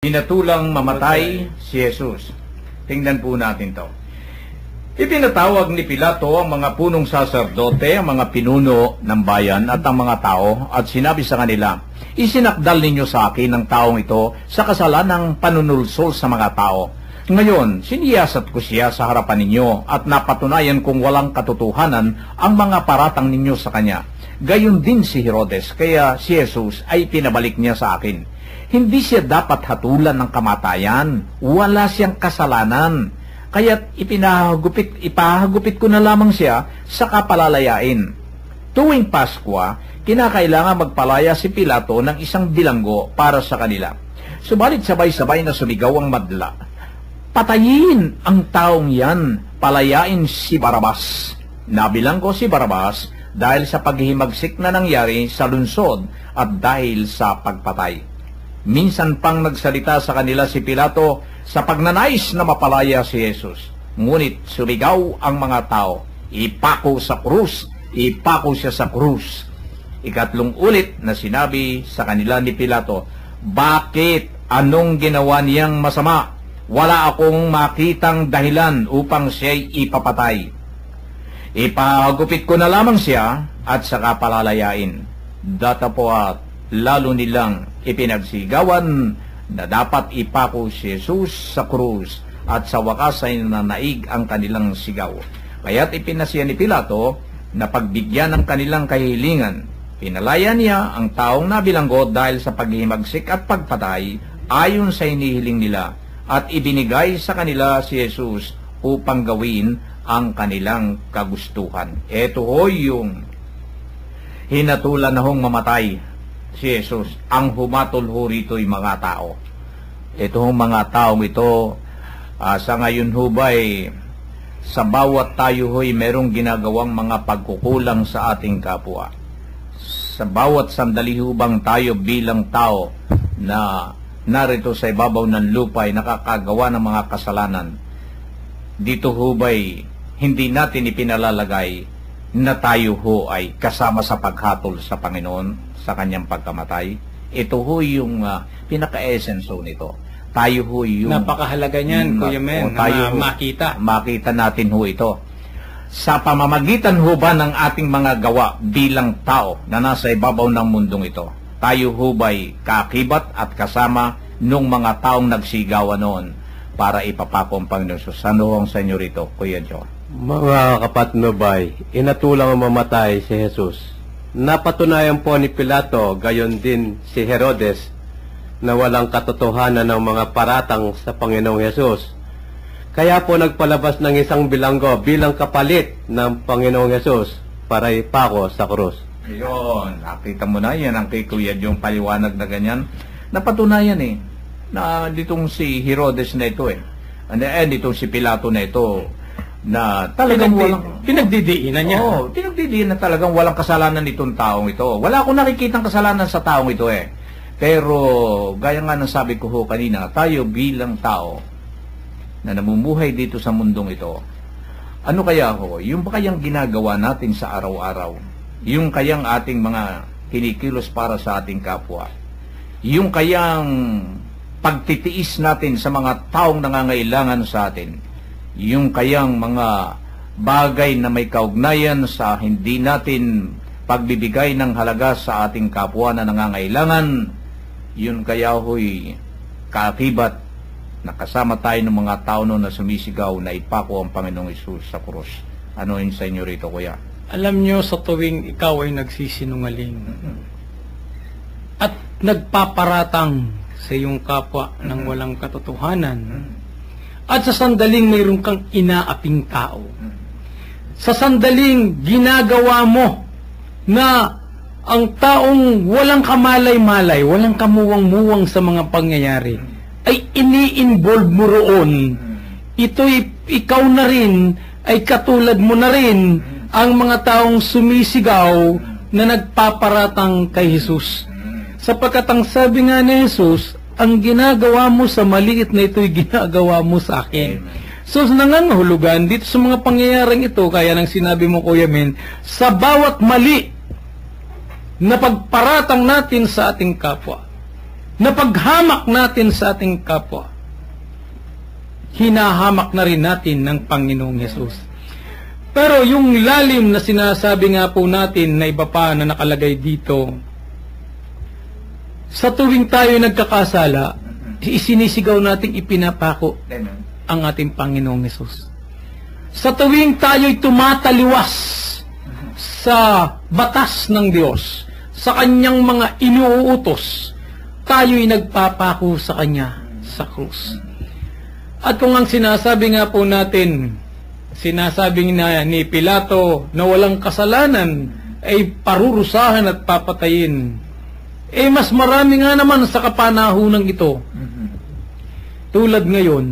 Pinatulang mamatay si Jesus. Tingnan po natin to. Ipinatawag ni Pilato ang mga punong saserdote, ang mga pinuno ng bayan at ang mga tao at sinabi sa kanila, isinakdal ninyo sa akin ang taong ito sa kasalanang panunulsol sa mga tao. Ngayon, siniyasat ko siya sa harapan ninyo at napatunayan kong walang katotohanan ang mga paratang ninyo sa kanya. Gayon din si Herodes, kaya si Jesus ay pinabalik niya sa akin. Hindi siya dapat hatulan ng kamatayan. Wala siyang kasalanan. Kaya't ipahagupit ko na lamang siya sa kapalalayain. Tuwing Paskwa, kinakailangan magpalaya si Pilato ng isang bilanggo para sa kanila. Subalit sabay-sabay na sumigaw ang madla. Patayin ang taong yan. Palayain si Barabas. Nabilanggo si Barabas dahil sa paghihimagsik na nangyari sa lungsod at dahil sa pagpatay. Minsan pang nagsalita sa kanila si Pilato sa pagnanais na mapalaya si Jesus. Ngunit sumigaw ang mga tao, ipako sa krus, ipako siya sa krus. Ikatlong ulit na sinabi sa kanila ni Pilato, bakit? Anong ginawa niyang masama? Wala akong makitang dahilan upang siya'y ipapatay. Ipahagupit ko na lamang siya at saka palalayain. Datapwat lalo nilang ipinagsigawan na dapat ipako si Jesus sa krus at sa wakas ay nanaig ang kanilang sigaw. Kaya't ipinasya ni Pilato na pagbigyan ng kanilang kahilingan. Pinalaya niya ang taong nabilanggo dahil sa paghihimagsik at pagpatay ayon sa inihiling nila at ibinigay sa kanila si Jesus upang gawin ang kanilang kagustuhan. Ito ho yung hinatulan na hong mamatay si Jesus. Ang humatol ho rito'y mga tao. Itong mga taong ito, sa ngayon ho ba'y sa bawat tayo ho'y merong ginagawang mga pagkukulang sa ating kapwa. Sa bawat sandali ho bang tayo bilang tao na narito sa ibabaw ng lupa ay nakakagawa ng mga kasalanan, dito ho ba'y hindi natin ipinalalagay na tayo ho ay kasama sa paghatol sa Panginoon sa kanyang pagkamatay? Ito ho yung pinaka-essence ho nito. Tayo ho yung... Napakahalaga niyan, Kuya Men, na makita. Makita natin ho ito. Sa pamamagitan ho ba ng ating mga gawa bilang tao na nasa ibabaw ng mundong ito, tayo ho ba'y kakibat at kasama nung mga taong nagsigawan noon para ipapako ang Panginoon Jesus? Ano ang sa inyo rito, Kuya Joe? Mga kapatnubay, inatulang mamatay si Jesus. Napatunayan po ni Pilato, gayon din si Herodes, na walang katotohanan ng mga paratang sa Panginoong Yesus. Kaya po nagpalabas ng isang bilanggo bilang kapalit ng Panginoong Yesus para ipako sa krus. Ayun, nakita mo na yan ang kay Kuya yung paliwanag na ganyan. Napatunayan na ditong si Herodes na ito ditong si Pilato na ito, na talagang pinagdidiinan niya. Oo, pinagdidiinan na talagang walang kasalanan nitong taong ito. Wala akong nakikitang kasalanan sa taong ito Pero, gaya nga ng sabi ko ho kanina, tayo bilang tao na namumuhay dito sa mundong ito, ano kaya ho? Yung ba kayang ginagawa natin sa araw-araw? Yung kayang ating mga kinikilos para sa ating kapwa? Yung kayang pagtitiis natin sa mga taong nangangailangan sa atin? Yung kayang mga bagay na may kaugnayan sa hindi natin pagbibigay ng halaga sa ating kapwa na nangangailangan, yun kaya ho'y kaakibat na kasama tayo ng mga tao na sumisigaw na ipako ang Panginoong Hesus sa krus. Ano yun sa inyo rito, Kuya? Alam nyo, sa tuwing ikaw ay nagsisinungaling at nagpaparatang sa iyong kapwa ng walang katotohanan, at sa sandaling mayroon kang inaaping tao, sa sandaling ginagawa mo na ang taong walang kamalay-malay, walang kamuwang-muwang sa mga pangyayari, ay ini-involve mo roon, ikaw na rin, ay katulad mo na rin ang mga taong sumisigaw na nagpaparatang kay Jesus. Sapagkat ang sabi nga ni Jesus, ang ginagawa mo sa maliit na ito'y ginagawa mo sa akin. So, nangangahulugan dito sa mga pangyayaring ito, kaya nang sinabi mo, Kuya Men, sa bawat mali na pagparatang natin sa ating kapwa, na paghamak natin sa ating kapwa, hinahamak na rin natin ng Panginoong Hesus. Pero yung lalim na sinasabi nga po natin na iba pa na nakalagay dito, sa tuwing tayo nagkakasala, isinisigaw nating ipinapako ang ating Panginoong Hesus. Sa tuwing tayo'y tumataliwas sa batas ng Diyos, sa Kanyang mga inuutos, tayo'y nagpapako sa Kanya sa krus. At kung ang sinasabi nga po natin, sinasabing na ni Pilato na walang kasalanan ay parurusahan at papatayin, mas marami nga naman sa kapanahunang ito. Tulad ngayon,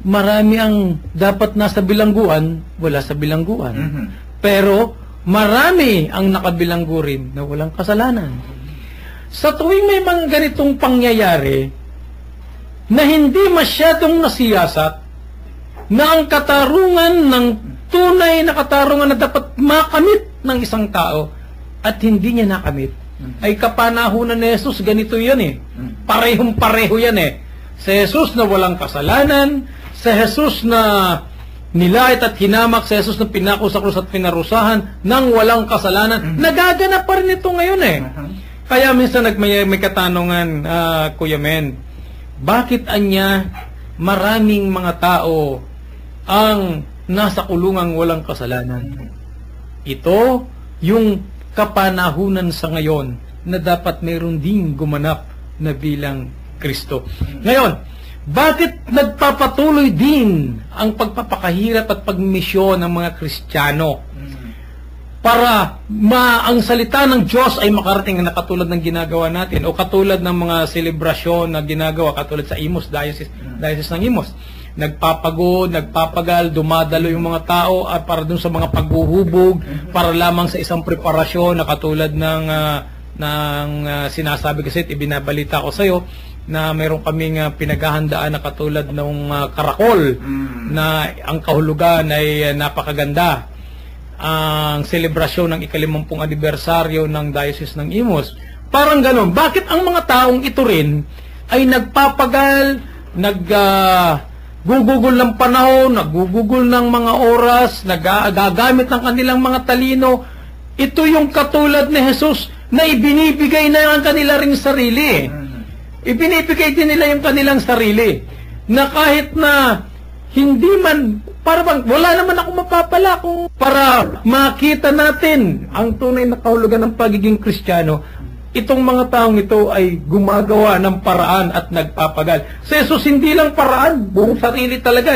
marami ang dapat nasa bilangguan, wala sa bilangguan. Pero marami ang nakabilanggo rin na walang kasalanan. Sa tuwing may mga ganitong pangyayari na hindi masyadong nasiyasat, na ang katarungan ng tunay na katarungan na dapat makamit ng isang tao at hindi niya nakamit, ay kapanahunan ni Jesus, ganito yan parehong-pareho yan Sa Jesus na walang kasalanan, sa Jesus na nilait at hinamak, sa Jesus na pinako sa krus at pinarusahan ng walang kasalanan, nagaganap pa rin ito ngayon Kaya minsan may katanungan, Kuya Men, bakit anya maraming mga tao ang nasa kulungang walang kasalanan? Ito yung kapanahunan sa ngayon na dapat mayroon ding gumanap na bilang Kristo. Ngayon, bakit nagpapatuloy din ang pagpapakahirap at pagmisyon ng mga Kristiyano para ang salita ng Diyos ay makarating na katulad ng ginagawa natin o katulad ng mga selebrasyon na ginagawa katulad sa Imus, Diocese ng Imus? Nagpapagod, nagpapagal, dumadalo yung mga tao para dun sa mga paghuhubog, para lamang sa isang preparasyon na katulad ng sinasabi kasi at ibinabalita ko sa iyo na mayroon kaming pinaghahandaan na katulad ng karakol na ang kahulugan ay napakaganda. Ang selebrasyon ng ika-50 anibersaryo ng Diocese ng Imus. Parang gano'n. Bakit ang mga taong ito rin ay nagpapagal, gugugol ng panahon, naggugugol ng mga oras, nagagamit ng kanilang mga talino? Ito yung katulad ni Jesus na ibinibigay na ang kanila ring sarili. Ibinibigay din nila yung kanilang sarili. Na kahit na hindi man, parang wala naman ako mapapala kung para makita natin ang tunay na kahulugan ng pagiging Kristiyano. Itong mga taong ito ay gumagawa ng paraan at nagpapagal. Sa Jesus, hindi lang paraan, buong sarili talaga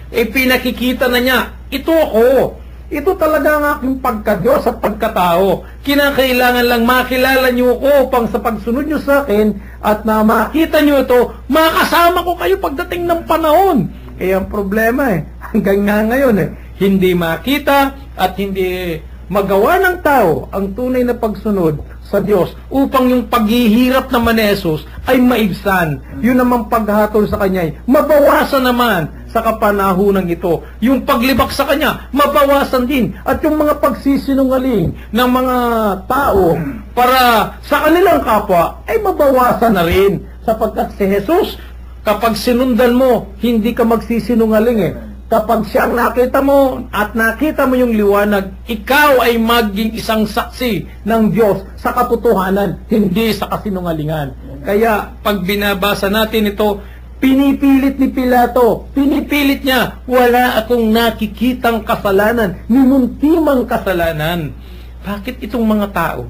pinakikita na niya, ito ako. Ito talaga ang aking pagka-Diyos at pagkatao. Kinakailangan lang makilala niyo ako upang sa pagsunod niyo sa akin at na makita niyo ito, makasama ko kayo pagdating ng panahon. Ang problema hanggang nga ngayon hindi makita at hindi magawa ng tao ang tunay na pagsunod sa Diyos upang yung paghihirap naman ni Jesus ay maibsan. Yun naman paghatol sa Kanya ay mabawasan naman sa kapanahunan ito. Yung paglibak sa Kanya, mabawasan din. At yung mga pagsisinungaling ng mga tao para sa kanilang kapwa ay mabawasan na rin. Sapagkat si Jesus, kapag sinundan mo, hindi ka magsisinungaling Kapag siyang nakita mo at nakita mo yung liwanag, ikaw ay maging isang saksi ng Diyos sa katotohanan, hindi sa kasinungalingan. Kaya pag binabasa natin ito, pinipilit ni Pilato, pinipilit niya, wala akong nakikitang kasalanan, ni muntimang kasalanan. Bakit itong mga tao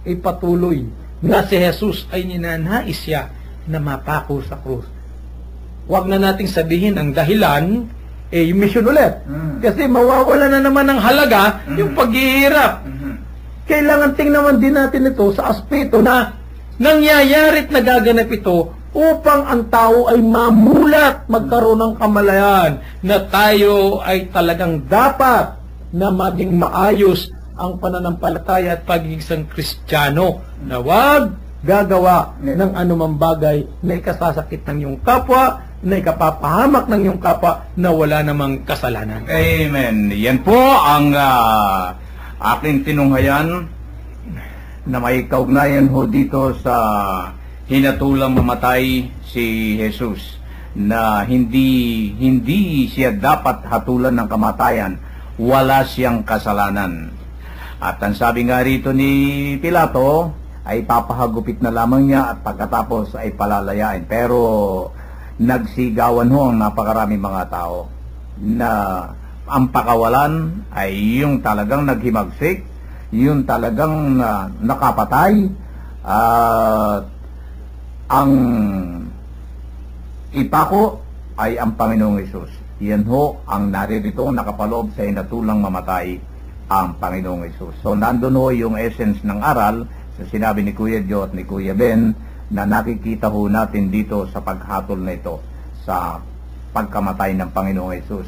ay patuloy na si Jesus ay ninanais siya na mapako sa krus? Huwag na nating sabihin ang dahilan, yung mission ulit. Kasi mawawala na naman ng halaga yung paghihirap. Kailangan tingnan din natin ito sa aspeto na nangyayari at nagaganap ito upang ang tao ay mamulat, magkaroon ng kamalayan na tayo ay talagang dapat na maging maayos ang pananampalataya at pagiging isang Kristiyano na wag gagawa ng anumang bagay na ikasasakit ng iyong kapwa, na ikapapahamak ng iyong kapwa na wala namang kasalanan. Amen. Yan po ang aking tinunghayan na may kaugnayan ho dito sa hinatulang mamatay si Jesus, na hindi siya dapat hatulan ng kamatayan, wala siyang kasalanan. At ang sabi nga rito ni Pilato ay papahagupit na lamang niya at pagkatapos ay palalayain. Pero nagsigawan ho ang napakaraming mga tao na ang pakawalan ay yung talagang naghimagsik, yung talagang nakapatay, ang ipako ay ang Panginoong Hesus. Yan ho ang naririto, nakapaloob sa hinatulang mamatay ang Panginoong Hesus. So nandun ho yung essence ng aral sa sinabi ni Kuya Joe at ni Kuya Ben na nakikita ho natin dito sa paghatol na ito sa pagkamatay ng Panginoong Hesus.